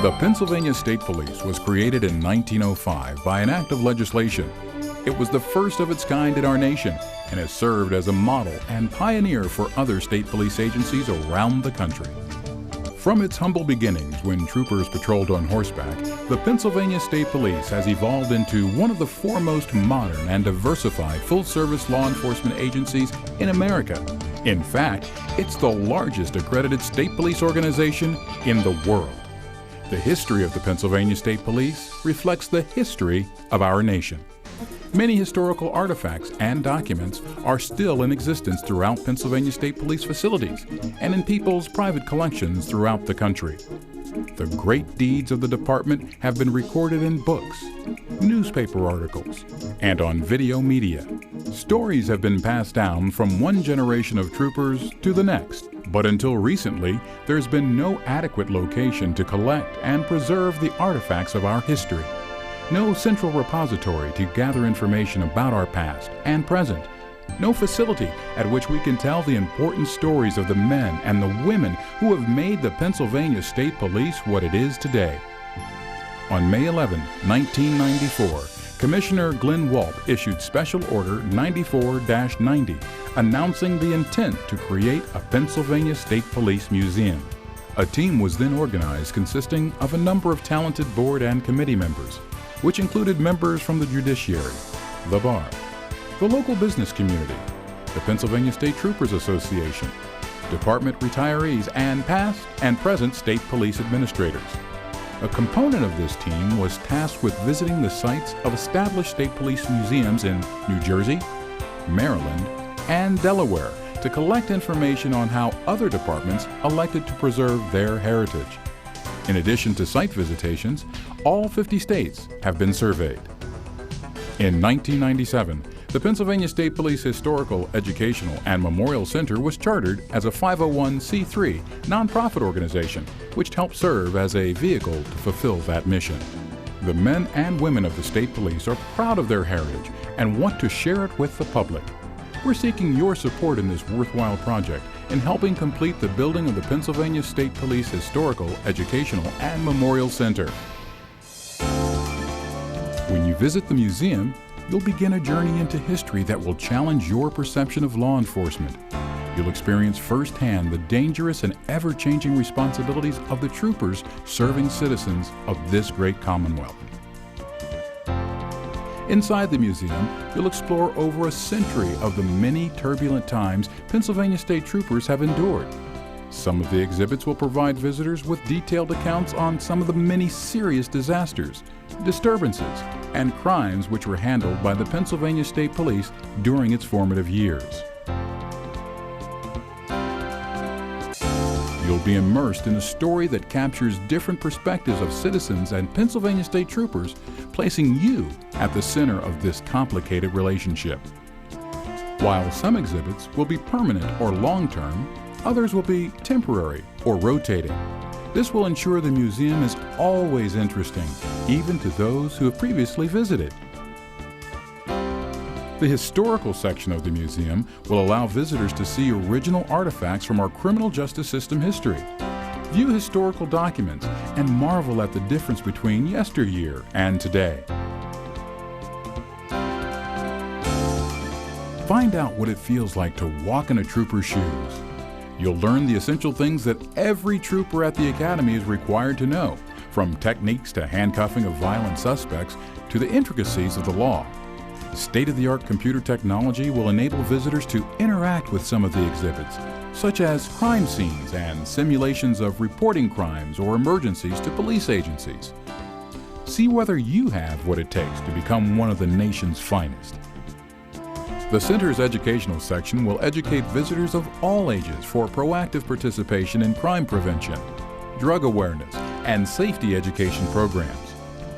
The Pennsylvania State Police was created in 1905 by an act of legislation. It was the first of its kind in our nation and has served as a model and pioneer for other state police agencies around the country. From its humble beginnings when troopers patrolled on horseback, the Pennsylvania State Police has evolved into one of the foremost modern and diversified full-service law enforcement agencies in America. In fact, it's the largest accredited state police organization in the world. The history of the Pennsylvania State Police reflects the history of our nation. Many historical artifacts and documents are still in existence throughout Pennsylvania State Police facilities and in people's private collections throughout the country. The great deeds of the department have been recorded in books, newspaper articles, and on video media. Stories have been passed down from one generation of troopers to the next. But until recently, there's been no adequate location to collect and preserve the artifacts of our history. No central repository to gather information about our past and present. No facility at which we can tell the important stories of the men and the women who have made the Pennsylvania State Police what it is today. On May 11, 1994, Commissioner Glenn Walt issued Special Order 94-90, announcing the intent to create a Pennsylvania State Police Museum. A team was then organized consisting of a number of talented board and committee members, which included members from the judiciary, the bar, the local business community, the Pennsylvania State Troopers Association, department retirees, and past and present state police administrators. A component of this team was tasked with visiting the sites of established state police museums in New Jersey, Maryland, and Delaware to collect information on how other departments elected to preserve their heritage. In addition to site visitations, all 50 states have been surveyed. In 1997, the Pennsylvania State Police Historical, Educational, and Memorial Center was chartered as a 501c3 nonprofit organization, which helped serve as a vehicle to fulfill that mission. The men and women of the state police are proud of their heritage and want to share it with the public. We're seeking your support in this worthwhile project in helping complete the building of the Pennsylvania State Police Historical, Educational, and Memorial Center. When you visit the museum, you'll begin a journey into history that will challenge your perception of law enforcement. You'll experience firsthand the dangerous and ever-changing responsibilities of the troopers serving citizens of this great Commonwealth. Inside the museum, you'll explore over a century of the many turbulent times Pennsylvania State Troopers have endured. Some of the exhibits will provide visitors with detailed accounts on some of the many serious disasters, disturbances, and crimes which were handled by the Pennsylvania State Police during its formative years. You'll be immersed in a story that captures different perspectives of citizens and Pennsylvania State Troopers, placing you at the center of this complicated relationship. While some exhibits will be permanent or long-term, others will be temporary or rotating. This will ensure the museum is always interesting, even to those who have previously visited. The historical section of the museum will allow visitors to see original artifacts from our criminal justice system history, view historical documents, and marvel at the difference between yesteryear and today. Find out what it feels like to walk in a trooper's shoes. You'll learn the essential things that every trooper at the Academy is required to know, from techniques to handcuffing of violent suspects to the intricacies of the law. State-of-the-art computer technology will enable visitors to interact with some of the exhibits, such as crime scenes and simulations of reporting crimes or emergencies to police agencies. See whether you have what it takes to become one of the nation's finest. The center's educational section will educate visitors of all ages for proactive participation in crime prevention, drug awareness, and safety education programs.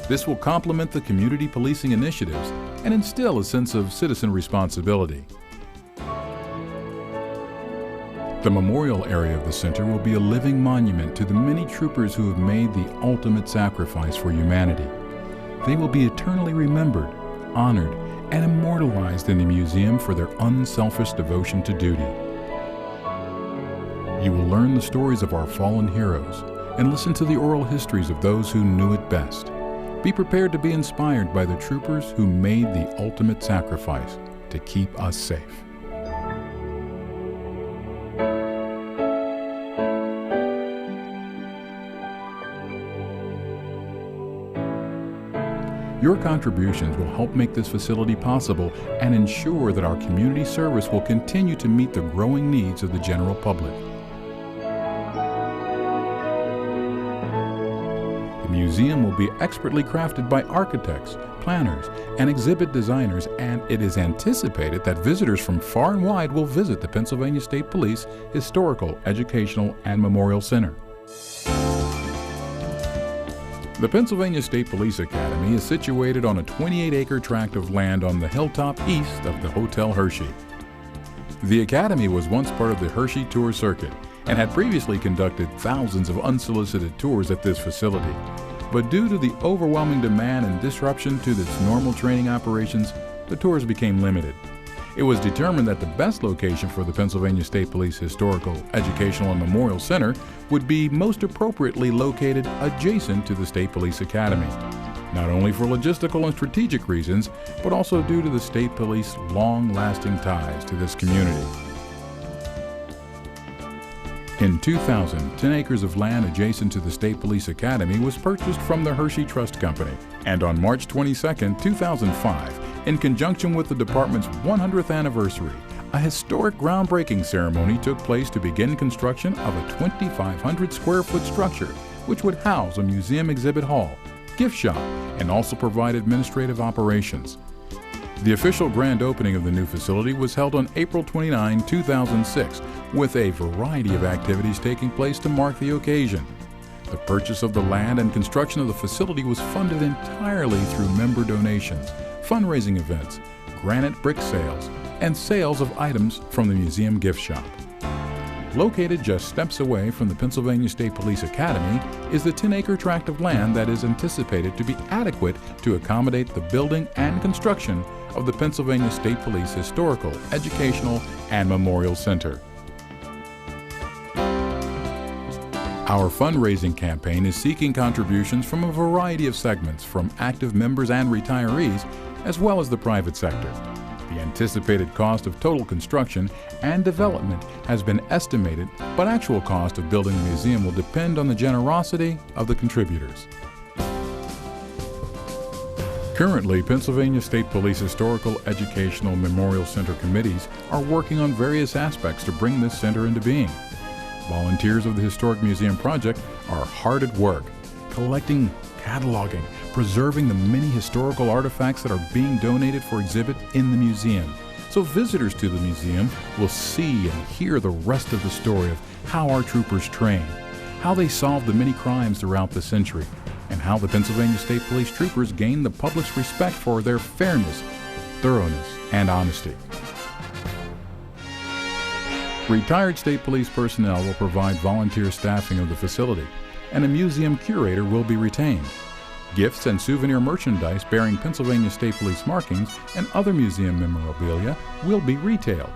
This will complement the community policing initiatives and instill a sense of citizen responsibility. The memorial area of the center will be a living monument to the many troopers who have made the ultimate sacrifice for humanity. They will be eternally remembered, honored, and immortalized in the museum for their unselfish devotion to duty. You will learn the stories of our fallen heroes, and listen to the oral histories of those who knew it best. Be prepared to be inspired by the troopers who made the ultimate sacrifice to keep us safe. Your contributions will help make this facility possible and ensure that our community service will continue to meet the growing needs of the general public. The museum will be expertly crafted by architects, planners, and exhibit designers, and it is anticipated that visitors from far and wide will visit the Pennsylvania State Police Historical, Educational, and Memorial Center. The Pennsylvania State Police Academy is situated on a 28-acre tract of land on the hilltop east of the Hotel Hershey. The Academy was once part of the Hershey Tour Circuit and had previously conducted thousands of unsolicited tours at this facility. But due to the overwhelming demand and disruption to its normal training operations, the tours became limited. It was determined that the best location for the Pennsylvania State Police Historical, Educational, and Memorial Center would be most appropriately located adjacent to the State Police Academy, not only for logistical and strategic reasons, but also due to the State Police's long-lasting ties to this community. In 2000, 10 acres of land adjacent to the State Police Academy was purchased from the Hershey Trust Company, and on March 22, 2005, in conjunction with the department's 100th anniversary, a historic groundbreaking ceremony took place to begin construction of a 2,500 square foot structure, which would house a museum exhibit hall, gift shop, and also provide administrative operations. The official grand opening of the new facility was held on April 29, 2006, with a variety of activities taking place to mark the occasion. The purchase of the land and construction of the facility was funded entirely through member donations, fundraising events, granite brick sales, and sales of items from the museum gift shop. Located just steps away from the Pennsylvania State Police Academy is the 10-acre tract of land that is anticipated to be adequate to accommodate the building and construction of the Pennsylvania State Police Historical, Educational, and Memorial Center. Our fundraising campaign is seeking contributions from a variety of segments, from active members and retirees, as well as the private sector. The anticipated cost of total construction and development has been estimated, but actual cost of building the museum will depend on the generosity of the contributors. Currently, Pennsylvania State Police Historical, Educational, Memorial Center committees are working on various aspects to bring this center into being. Volunteers of the Historic Museum Project are hard at work, collecting, cataloging, preserving the many historical artifacts that are being donated for exhibit in the museum. So visitors to the museum will see and hear the rest of the story of how our troopers train, how they solved the many crimes throughout the century, and how the Pennsylvania State Police troopers gained the public's respect for their fairness, thoroughness, and honesty. Retired state police personnel will provide volunteer staffing of the facility, and a museum curator will be retained. Gifts and souvenir merchandise bearing Pennsylvania State Police markings and other museum memorabilia will be retailed.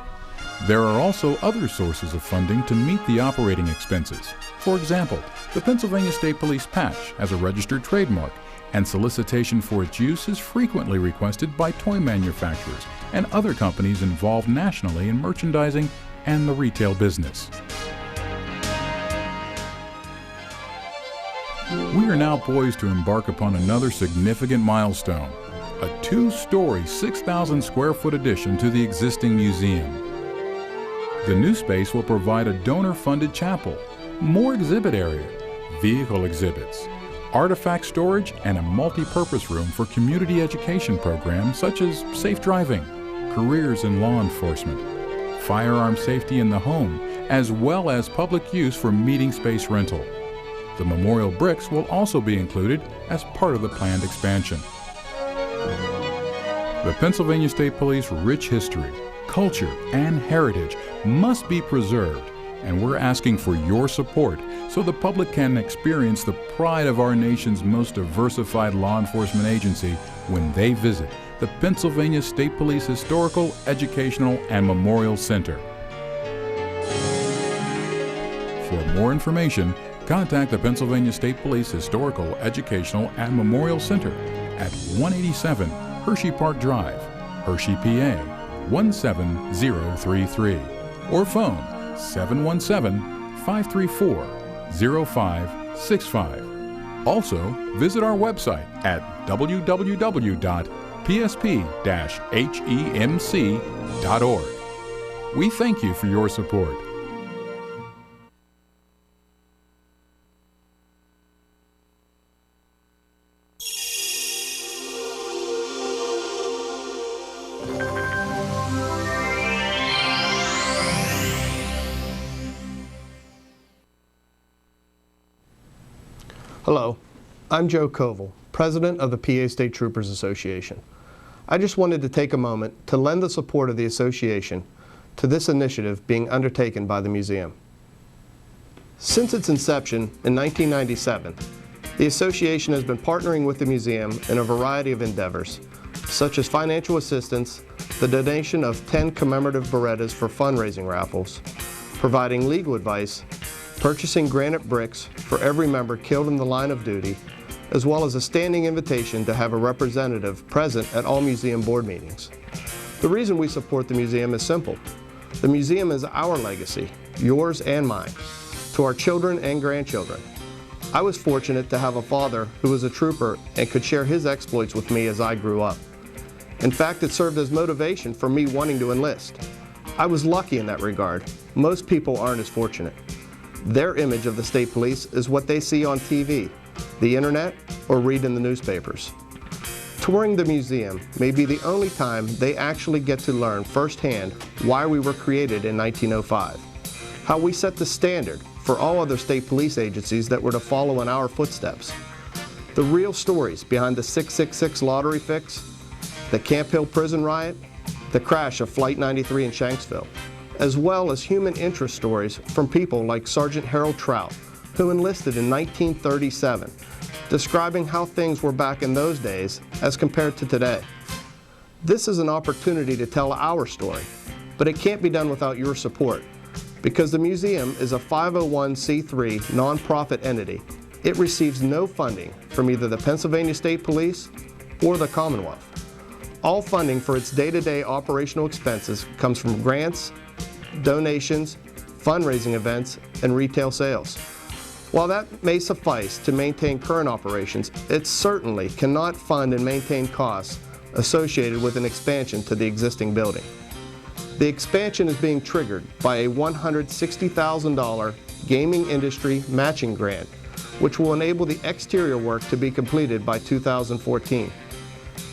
There are also other sources of funding to meet the operating expenses. For example, the Pennsylvania State Police patch has a registered trademark, and solicitation for its use is frequently requested by toy manufacturers and other companies involved nationally in merchandising and the retail business. We are now poised to embark upon another significant milestone, a 2-story, 6,000 square foot addition to the existing museum. The new space will provide a donor-funded chapel, more exhibit area, vehicle exhibits, artifact storage, and a multi-purpose room for community education programs such as safe driving, careers in law enforcement, firearm safety in the home, as well as public use for meeting space rental. The memorial bricks will also be included as part of the planned expansion. The Pennsylvania State Police rich history, culture, and heritage must be preserved, and we're asking for your support so the public can experience the pride of our nation's most diversified law enforcement agency when they visit the Pennsylvania State Police Historical, Educational, and Memorial Center. For more information, contact the Pennsylvania State Police Historical, Educational, and Memorial Center at 187 Hershey Park Drive, Hershey, PA 17033, or phone 717-534-0565. Also, visit our website at www.psp-HEMC.org. We thank you for your support. Hello, I'm Joe Kovel, President of the PA State Troopers Association. I just wanted to take a moment to lend the support of the association to this initiative being undertaken by the museum. Since its inception in 1997, the association has been partnering with the museum in a variety of endeavors, such as financial assistance, the donation of 10 commemorative Berettas for fundraising raffles, providing legal advice, purchasing granite bricks for every member killed in the line of duty, as well as a standing invitation to have a representative present at all museum board meetings. The reason we support the museum is simple. The museum is our legacy, yours and mine, to our children and grandchildren. I was fortunate to have a father who was a trooper and could share his exploits with me as I grew up. In fact, it served as motivation for me wanting to enlist. I was lucky in that regard. Most people aren't as fortunate. Their image of the state police is what they see on TV, the internet, or read in the newspapers. Touring the museum may be the only time they actually get to learn firsthand why we were created in 1905, how we set the standard for all other state police agencies that were to follow in our footsteps, the real stories behind the 666 lottery fix, the Camp Hill prison riot, the crash of Flight 93 in Shanksville, as well as human interest stories from people like Sergeant Harold Trout, who enlisted in 1937, describing how things were back in those days as compared to today. This is an opportunity to tell our story, but it can't be done without your support, because the museum is a 501c3 nonprofit entity. It receives no funding from either the Pennsylvania State Police or the Commonwealth. All funding for its day-to-day operational expenses comes from grants, donations, fundraising events, and retail sales. While that may suffice to maintain current operations, it certainly cannot fund and maintain costs associated with an expansion to the existing building. The expansion is being triggered by a $160,000 gaming industry matching grant, which will enable the exterior work to be completed by 2014.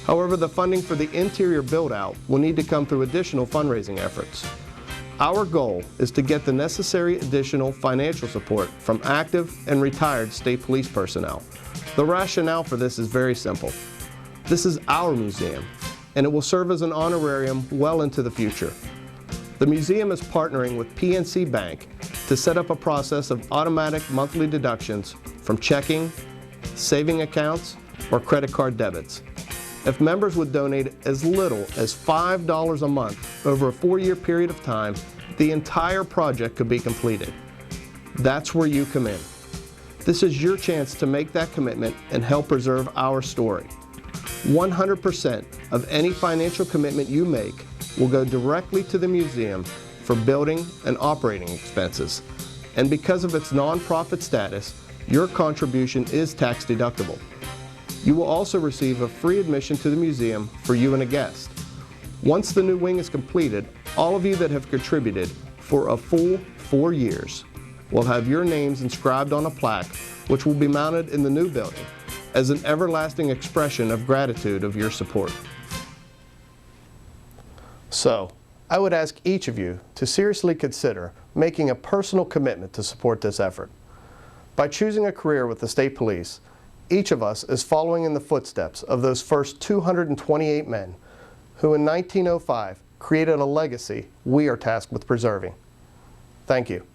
However, the funding for the interior build-out will need to come through additional fundraising efforts. Our goal is to get the necessary additional financial support from active and retired state police personnel. The rationale for this is very simple. This is our museum, and it will serve as an honorarium well into the future. The museum is partnering with PNC Bank to set up a process of automatic monthly deductions from checking, saving accounts, or credit card debits. If members would donate as little as $5 a month over a 4-year period of time, the entire project could be completed. That's where you come in. This is your chance to make that commitment and help preserve our story. 100% of any financial commitment you make will go directly to the museum for building and operating expenses. And because of its nonprofit status, your contribution is tax deductible. You will also receive a free admission to the museum for you and a guest. Once the new wing is completed, all of you that have contributed for a full 4 years will have your names inscribed on a plaque, which will be mounted in the new building as an everlasting expression of gratitude of your support. So, I would ask each of you to seriously consider making a personal commitment to support this effort. By choosing a career with the state police, each of us is following in the footsteps of those first 228 men who in 1905 created a legacy we are tasked with preserving. Thank you.